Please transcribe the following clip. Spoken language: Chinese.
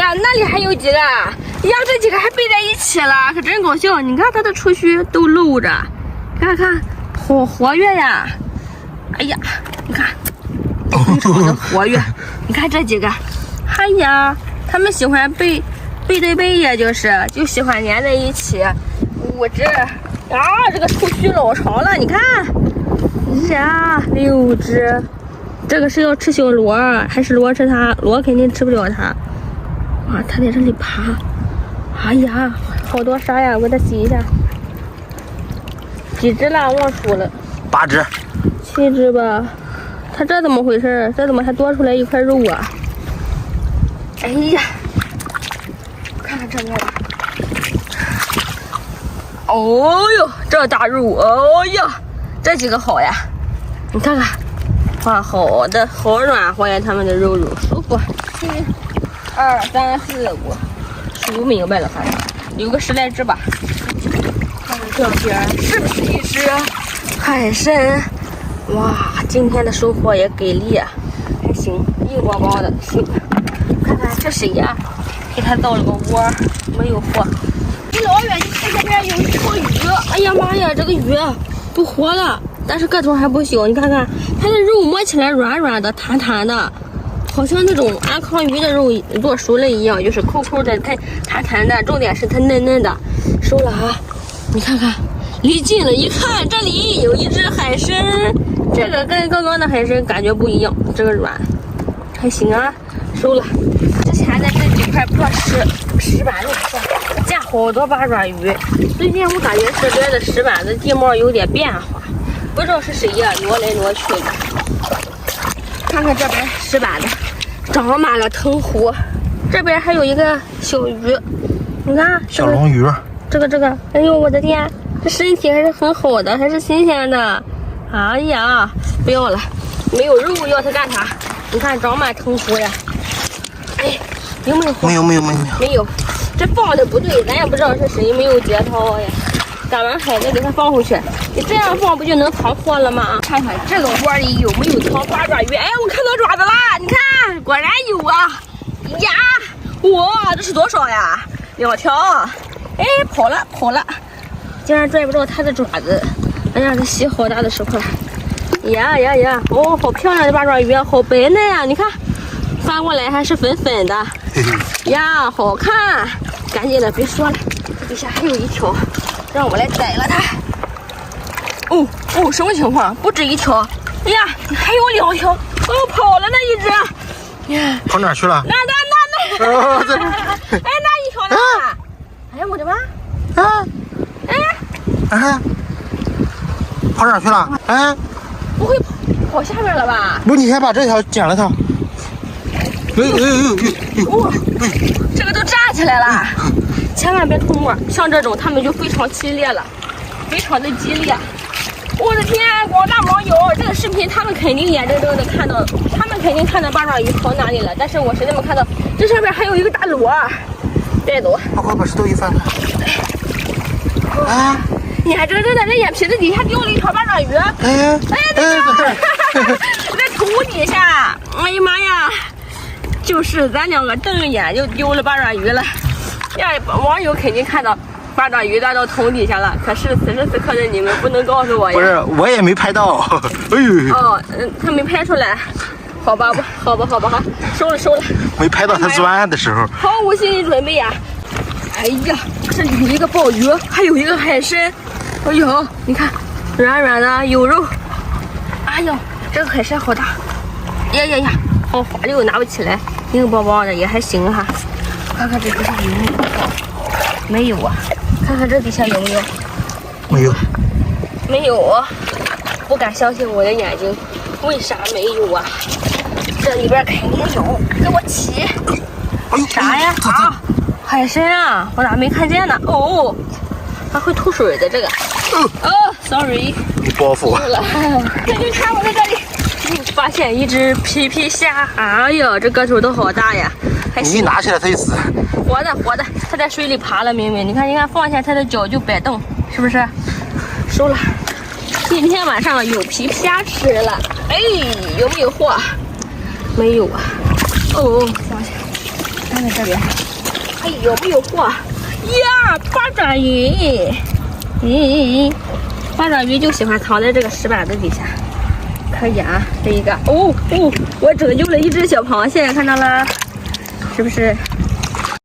呀，那里还有几个呀？这几个还背在一起了，可真搞笑！你看它的触须都露着，看看，好活跃呀！哎呀，你看，非常的活跃。你看这几个，哎呀，他们喜欢背对背呀，就喜欢粘在一起。5只啊，这个触须老长了，你看，呀，6只。这个是要吃小螺，还是螺吃它？螺肯定吃不了它。哇，它在这里爬。哎呀，好多沙呀！我给它洗一下。几只了？忘数了。8只。7只吧。它这怎么回事？这怎么还多出来一块肉啊？哎呀，看看这边吧。哦呦，这大肉！哦呀，这几个好呀！你看看。哇，好的，好软和呀，它们的肉舒服。1、2、3、4、5，数不明白了，反正有个10来只吧。看看这边是不是一只海参？哇，今天的收获也给力啊，还行，硬邦邦的，行。看看这谁呀？给它造了个窝，没有货。离老远就看这边有一条鱼，哎呀妈呀，这个鱼不活了。但是个头还不小，你看看它的肉摸起来软软的、弹弹的，好像那种安康鱼的肉做熟了一样，就是抠抠的、弹弹的。重点是它嫩嫩的。收了啊！你看看，离近了一看，这里有一只海参，这个跟刚刚的海参感觉不一样，这个软，还行啊。收了。之前的这几块破石板路上见好多八爪鱼，最近我感觉这边的石板的地貌有点变化。不知道是谁呀，挪来挪去的。看看这边石板的，长满了藤壶。这边还有一个小鱼，你看小龙鱼。这个，哎呦我的天，这身体还是很好的，还是新鲜的。哎呀，不要了，没有肉要它干啥？你看长满藤壶呀。哎，有没有？没有。这放的不对，咱也不知道是谁没有节操呀。赶完海再给它放回去，你这样放不就能藏货了吗？看看这个窝里有没有藏八爪鱼？哎，我看到爪子啦！你看，果然有啊！呀，哇，这是多少呀？2条！哎，跑了！竟然拽不到它的爪子！哎呀，这洗好大的石块！呀！哦，好漂亮的八爪鱼啊，好白嫩啊！你看，翻过来还是粉粉的。呀，好看！赶紧的，别说了，底下还有一条。让我来宰了它。什么情况？不止1条。哎呀，还有2条。跑了那一只。呀，跑哪去了？那。哦，这。哎，那一条呢？哎呀，我的妈！跑哪去了？哎，不会跑下面了吧？不，你先把这条剪了它。这个都站起来了。千万别出没，像这种他们就非常激烈了，非常的激烈。我的天，广大网友，这个视频他们肯定眼睁睁的看到，他们肯定看到八爪鱼跑哪里了。但是我实在没看到，这上面还有一个大螺，带走。快把石头一翻。眼睁睁的，这眼皮子底下掉了一条八爪鱼。在土底下，哎呀妈呀！就是咱2个瞪眼就丢了八爪鱼了。网友肯定看到八爪鱼掉到桶底下了，可是此时此刻的你们不能告诉我呀。不是，我也没拍到。他没拍出来，好吧，收了。没拍到他钻的时候。毫无心理准备呀。哎呀，这里有一个鲍鱼，还有一个海参。哎呦，你看，软软的有肉。哎呦，这个海参好大。呀，好滑溜，拿不起来，硬邦邦的也还行哈。看看这底下有没有？没有啊。看看这底下有没有？没有啊！不敢相信我的眼睛，为啥没有啊？这里边肯定有，给我起！啥呀？海参啊！我咋没看见呢？还会吐水的这个。sorry。包袱。你看我在这里。发现一只皮皮虾，哎呀，这个头都好大呀！你一拿起来它就死。活的，它在水里爬了，明明你看，放下它的脚就摆动，是不是？收了。今天晚上有皮皮虾吃了。哎，有没有货？没有啊。放下。放在这边。哎，有没有货呀？八爪鱼，八爪鱼就喜欢藏在这个石板子底下。可以啊，这一个，我拯救了一只小螃蟹，看到了，是不是